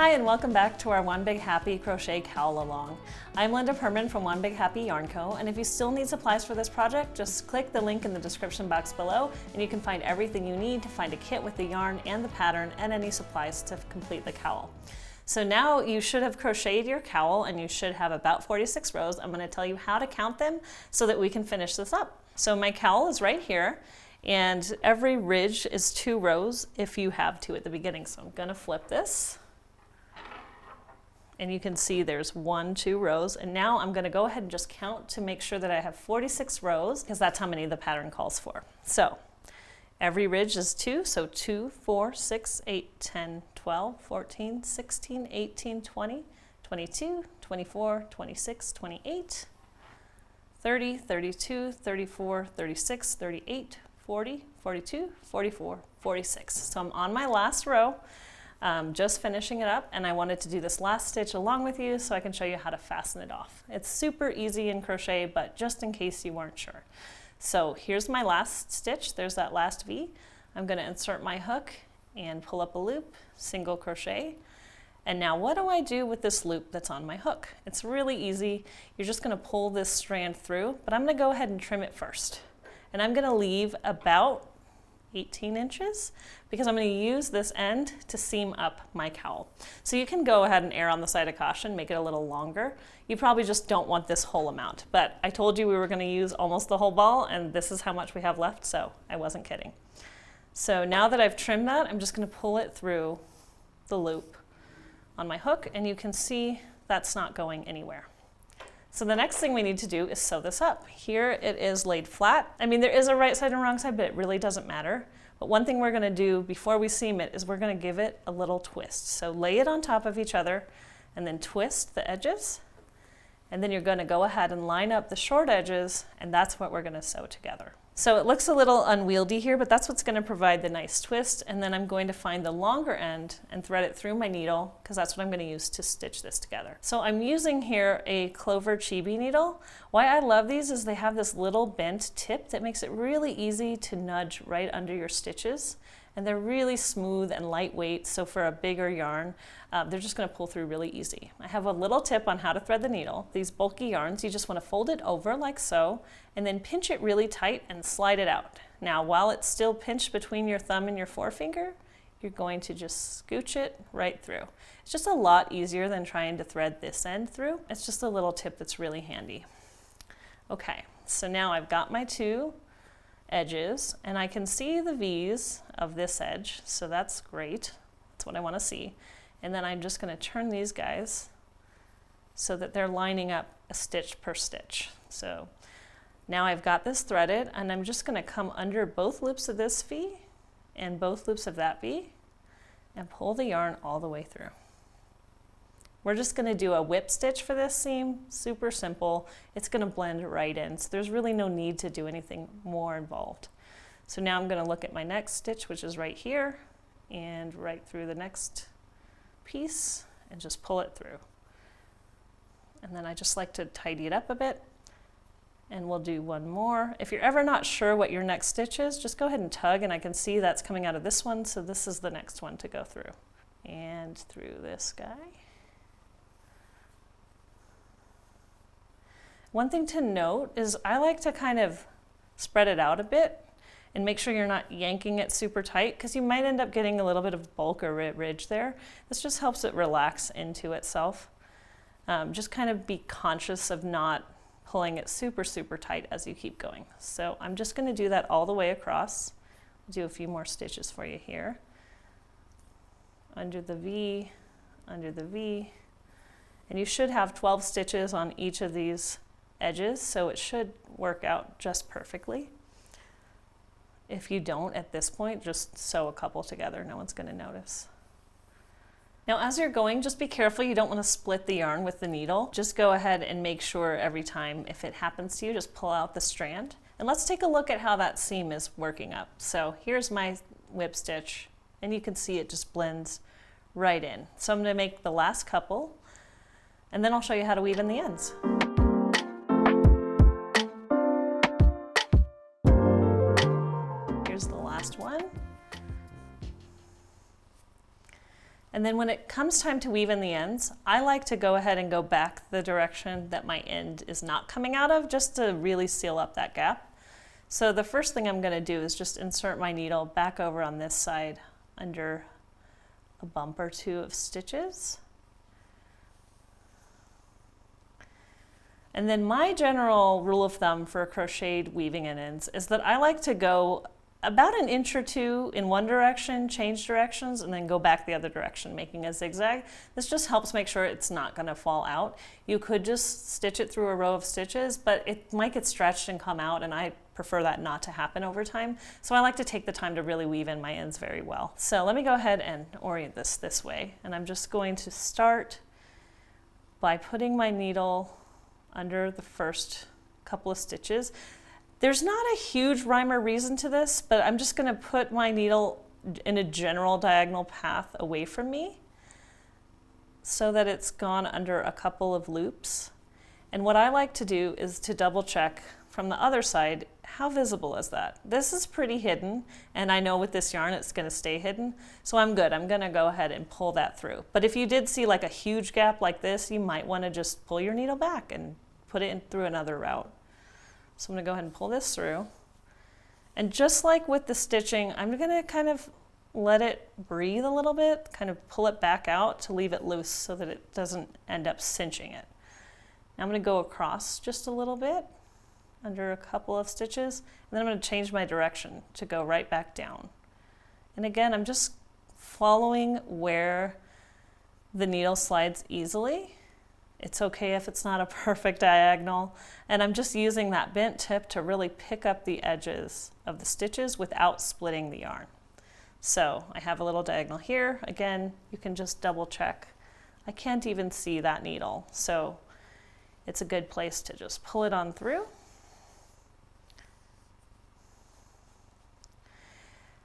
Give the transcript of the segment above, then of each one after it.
Hi and welcome back to our One Big Happy Crochet Cowl-Along. I'm Linda Permann from One Big Happy Yarn Co. And if you still need supplies for this project, just click the link in the description box below and you can find everything you need to find a kit with the yarn and the pattern and any supplies to complete the cowl. So now you should have crocheted your cowl and you should have about 46 rows. I'm going to tell you how to count them so that we can finish this up. So my cowl is right here and every ridge is 2 rows if you have 2 at the beginning. So I'm going to flip this. And you can see there's 1, 2 rows. And now I'm going to go ahead and just count to make sure that I have 46 rows because that's how many the pattern calls for. So every ridge is 2. So 2, 4, 6, 8, 10, 12, 14, 16, 18, 20, 22, 24, 26, 28, 30, 32, 34, 36, 38, 40, 42, 44, 46. So I'm on my last row. Just finishing it up, and I wanted to do this last stitch along with you so I can show you how to fasten it off. It's super easy in crochet, but just in case you weren't sure. So here's my last stitch. There's that last V. I'm going to insert my hook and pull up a loop, single crochet. And now what do I do with this loop that's on my hook? It's really easy. You're just going to pull this strand through, but I'm going to go ahead and trim it first. And I'm going to leave about 18 inches because I'm going to use this end to seam up my cowl. So you can go ahead and err on the side of caution, make it a little longer. You probably just don't want this whole amount, but I told you we were going to use almost the whole ball and this is how much we have left, so I wasn't kidding. So now that I've trimmed that, I'm just going to pull it through the loop on my hook and you can see that's not going anywhere. So the next thing we need to do is sew this up. Here it is laid flat. I mean, there is a right side and wrong side, but it really doesn't matter. But one thing we're going to do before we seam it is we're going to give it a little twist. So lay it on top of each other and then twist the edges. And then you're going to go ahead and line up the short edges, and that's what we're going to sew together. So it looks a little unwieldy here, but that's what's going to provide the nice twist. And then I'm going to find the longer end and thread it through my needle because that's what I'm going to use to stitch this together. So I'm using here a Clover Chibi needle. Why I love these is they have this little bent tip that makes it really easy to nudge right under your stitches. And they're really smooth and lightweight, so for a bigger yarn, they're just going to pull through really easy. I have a little tip on how to thread the needle. These bulky yarns, you just want to fold it over like so, and then pinch it really tight and slide it out. Now, while it's still pinched between your thumb and your forefinger, you're going to just scooch it right through. It's just a lot easier than trying to thread this end through. It's just a little tip that's really handy. Okay, so now I've got my 2 edges and I can see the V's of this edge, so that's great. That's what I want to see. And then I'm just going to turn these guys so that they're lining up a stitch per stitch. So now I've got this threaded and I'm just going to come under both loops of this V and both loops of that V and pull the yarn all the way through. We're just going to do a whip stitch for this seam, super simple. It's going to blend right in, so there's really no need to do anything more involved. So now I'm going to look at my next stitch, which is right here, and right through the next piece, and just pull it through. And then I just like to tidy it up a bit, and we'll do one more. If you're ever not sure what your next stitch is, just go ahead and tug, and I can see that's coming out of this one, so this is the next one to go through. And through this guy. One thing to note is I like to kind of spread it out a bit and make sure you're not yanking it super tight because you might end up getting a little bit of bulk or ridge there. This just helps it relax into itself. Just kind of be conscious of not pulling it super, super tight as you keep going. So I'm just going to do that all the way across. I'll do a few more stitches for you here. Under the V, under the V. And you should have 12 stitches on each of these edges, so it should work out just perfectly. If you don't at this point, just sew a couple together. No one's going to notice. Now as you're going, just be careful. You don't want to split the yarn with the needle. Just go ahead and make sure every time, if it happens to you, just pull out the strand. And let's take a look at how that seam is working up. So here's my whip stitch, and you can see it just blends right in. So I'm going to make the last couple, and then I'll show you how to weave in the ends. Here's the last one. And then when it comes time to weave in the ends, I like to go ahead and go back the direction that my end is not coming out of, just to really seal up that gap. So the first thing I'm going to do is just insert my needle back over on this side under a bump or two of stitches. And then my general rule of thumb for crocheted weaving in ends is that I like to go about an inch or two in one direction, change directions, and then go back the other direction, making a zigzag. This just helps make sure it's not going to fall out. You could just stitch it through a row of stitches, but it might get stretched and come out, and I prefer that not to happen over time. So I like to take the time to really weave in my ends very well. So let me go ahead and orient this way, and I'm just going to start by putting my needle under the first couple of stitches. There's not a huge rhyme or reason to this, but I'm just going to put my needle in a general diagonal path away from me so that it's gone under a couple of loops. And what I like to do is to double check from the other side, how visible is that? This is pretty hidden, and I know with this yarn it's going to stay hidden, so I'm good. I'm going to go ahead and pull that through. But if you did see like a huge gap like this, you might want to just pull your needle back and put it in through another route. So I'm going to go ahead and pull this through. And just like with the stitching, I'm going to kind of let it breathe a little bit, kind of pull it back out to leave it loose so that it doesn't end up cinching it. Now I'm going to go across just a little bit under a couple of stitches, and then I'm going to change my direction to go right back down. And again, I'm just following where the needle slides easily. It's okay if it's not a perfect diagonal, and I'm just using that bent tip to really pick up the edges of the stitches without splitting the yarn. So I have a little diagonal here. Again, you can just double check. I can't even see that needle, so it's a good place to just pull it on through.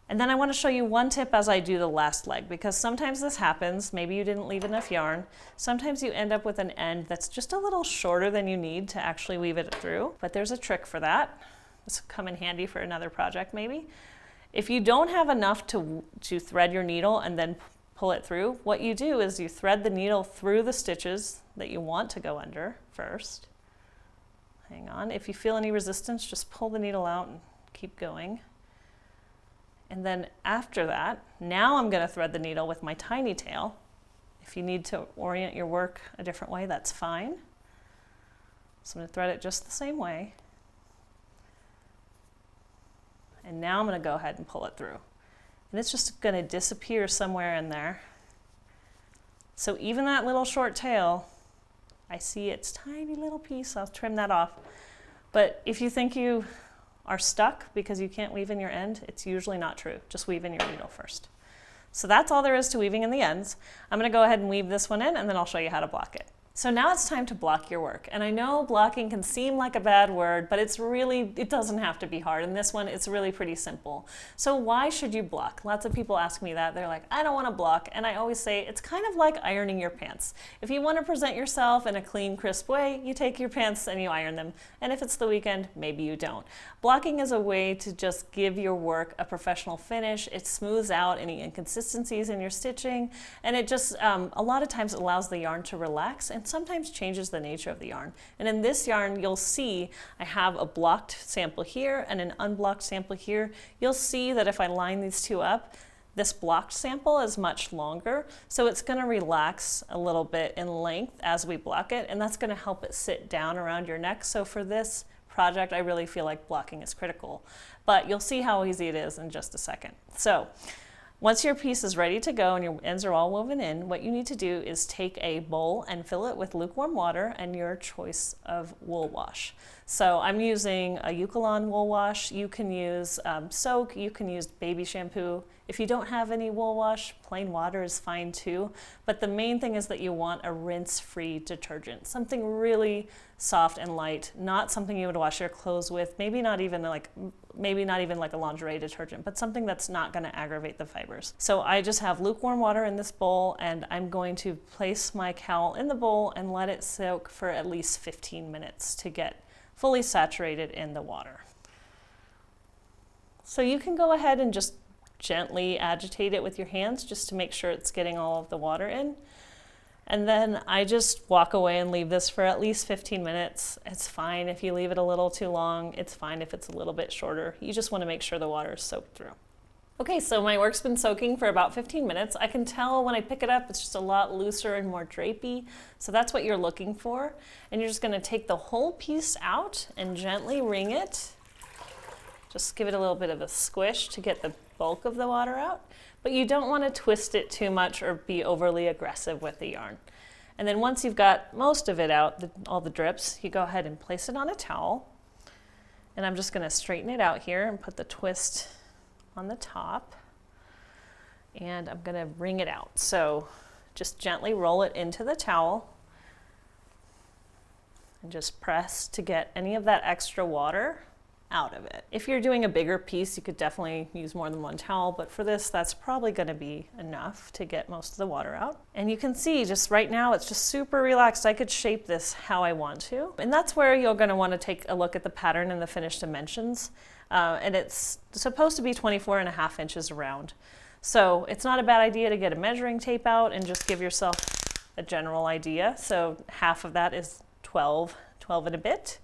And then I want to show you one tip as I do the last leg, because sometimes this happens. Maybe you didn't leave enough yarn. Sometimes you end up with an end that's just a little shorter than you need to actually weave it through, but there's a trick for that. This will come in handy for another project maybe. If you don't have enough to thread your needle and then pull it through, what you do is you thread the needle through the stitches that you want to go under first. Hang on. If you feel any resistance, just pull the needle out and keep going. And then after that, now I'm going to thread the needle with my tiny tail. If you need to orient your work a different way, that's fine. So I'm going to thread it just the same way. And now I'm going to go ahead and pull it through. And it's just going to disappear somewhere in there. So even that little short tail, I see its tiny little piece. I'll trim that off. But if you think you are stuck because you can't weave in your end, it's usually not true. Just weave in your needle first. So that's all there is to weaving in the ends. I'm going to go ahead and weave this one in, and then I'll show you how to block it. So now it's time to block your work. And I know blocking can seem like a bad word, but it doesn't have to be hard. In this one, it's really pretty simple. So why should you block? Lots of people ask me that. They're like, I don't want to block. And I always say, it's kind of like ironing your pants. If you want to present yourself in a clean, crisp way, you take your pants and you iron them. And if it's the weekend, maybe you don't. Blocking is a way to just give your work a professional finish. It smooths out any inconsistencies in your stitching. And it just, a lot of times allows the yarn to relax and sometimes changes the nature of the yarn. And in this yarn, you'll see I have a blocked sample here and an unblocked sample here. You'll see that if I line these two up, this blocked sample is much longer, so it's going to relax a little bit in length as we block it, and that's going to help it sit down around your neck. So for this project, I really feel like blocking is critical, but you'll see how easy it is in just a second. So once your piece is ready to go and your ends are all woven in, what you need to do is take a bowl and fill it with lukewarm water and your choice of wool wash. So I'm using a Cowl wool wash. You can use soak, you can use baby shampoo. If you don't have any wool wash, plain water is fine too. But the main thing is that you want a rinse-free detergent, something really soft and light, not something you would wash your clothes with, maybe not even like a lingerie detergent, but something that's not going to aggravate the fibers. So I just have lukewarm water in this bowl, and I'm going to place my cowl in the bowl and let it soak for at least 15 minutes to get fully saturated in the water. So you can go ahead and just gently agitate it with your hands just to make sure it's getting all of the water in. And then I just walk away and leave this for at least 15 minutes. It's fine if you leave it a little too long. It's fine if it's a little bit shorter. You just want to make sure the water is soaked through. Okay, so my work's been soaking for about 15 minutes. I can tell when I pick it up, it's just a lot looser and more drapey. So that's what you're looking for. And you're just gonna take the whole piece out and gently wring it. Just give it a little bit of a squish to get the bulk of the water out. But you don't wanna twist it too much or be overly aggressive with the yarn. And then once you've got most of it out, all the drips, you go ahead and place it on a towel. And I'm just gonna straighten it out here and put the twist on the top, and I'm gonna wring it out. So just gently roll it into the towel and just press to get any of that extra water out of it. If you're doing a bigger piece, you could definitely use more than one towel, but for this, that's probably gonna be enough to get most of the water out. And you can see just right now, it's just super relaxed. I could shape this how I want to. And that's where you're gonna wanna take a look at the pattern and the finished dimensions. And it's supposed to be 24.5 inches around. So it's not a bad idea to get a measuring tape out and just give yourself a general idea. So half of that is 12 and a bit.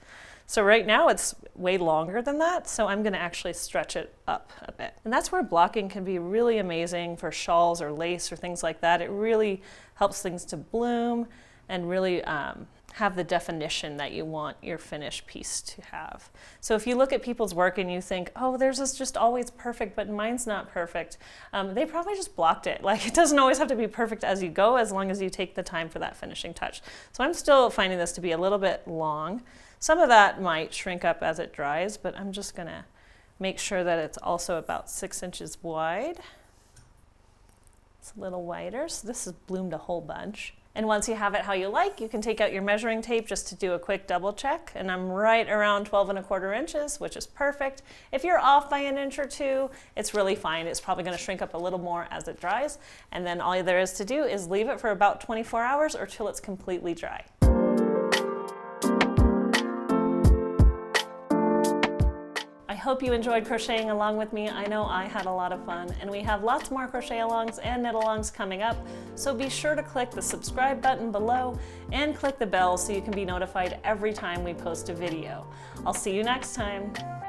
So right now it's way longer than that, so I'm gonna actually stretch it up a bit. And that's where blocking can be really amazing for shawls or lace or things like that. It really helps things to bloom and really have the definition that you want your finished piece to have. So if you look at people's work and you think, oh, theirs is just always perfect, but mine's not perfect, they probably just blocked it. Like, it doesn't always have to be perfect as you go, as long as you take the time for that finishing touch. So I'm still finding this to be a little bit long. Some of that might shrink up as it dries, but I'm just gonna make sure that it's also about 6 inches wide. It's a little wider, so this has bloomed a whole bunch. And once you have it how you like, you can take out your measuring tape just to do a quick double check. And I'm right around 12.25 inches, which is perfect. If you're off by an inch or two, it's really fine. It's probably gonna shrink up a little more as it dries. And then all there is to do is leave it for about 24 hours or till it's completely dry. I hope you enjoyed crocheting along with me. I know I had a lot of fun, and we have lots more crochet-alongs and knit-alongs coming up, so be sure to click the subscribe button below and click the bell so you can be notified every time we post a video. I'll see you next time.